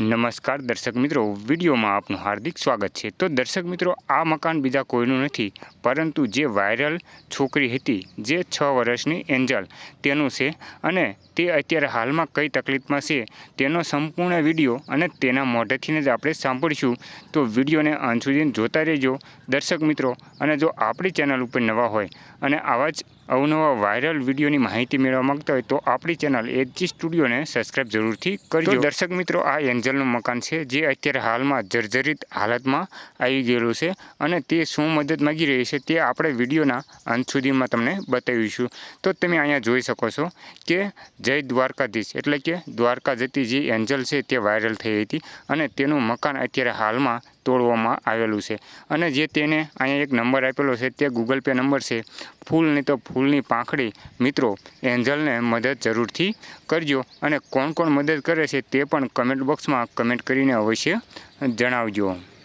નમસ્કાર દર્શક મિત્રો, વિડીયોમાં આપનું હાર્દિક સ્વાગત છે। તો દર્શક મિત્રો, આ મકાન બીજા કોઈનું નથી પરંતુ જે વાયરલ છોકરી હતી, જે 6 વર્ષની એન્જલ, તેનું છે અને તે અત્યારે હાલમાં કઈ તકલીફમાં છે તેનો સંપૂર્ણ વિડીયો અને તેના મોઢેથી જ આપણે સાંભળીશું। તો વિડીયોને અંત સુધી જોતા રહેજો દર્શક મિત્રો। અને જો આપણી ચેનલ ઉપર નવા હોય અને આવા જ અવનવા વાયરલ વિડીયોની માહિતી મેળવવા માંગતા હોય તો આપણી ચેનલ એજી સ્ટુડિયોને સબસ્ક્રાઈબ જરૂરથી કરજો। તો દર્શક મિત્રો, આ એન્જલનું મકાન છે જે અત્યારે હાલમાં જર્જરિત હાલતમાં આવી ગયેલું છે અને તે શું મદદ માગી રહી છે તે આપણે વિડીયોના અંત સુધીમાં તમને બતાવીશું। તો તમે અહીંયા જોઈ શકો છો કે જય દ્વારકાધીશ એટલે કે દ્વારકા જતી જે એન્જલ છે તે વાયરલ થઈ હતી અને તેનું મકાન અત્યારે હાલમાં તોડવામાં આવેલું છે અને જે તેને અહીંયા એક નંબર આપેલો છે તે ગૂગલ પે નંબર છે। ફૂલ નહીં તો ફૂલની પાંખડી મિત્રો, એન્જલને મદદ જરૂરથી કરજો અને કોણ કોણ મદદ કરે છે તે પણ કમેન્ટ બોક્સમાં કમેન્ટ કરીને અવશ્ય જણાવજો।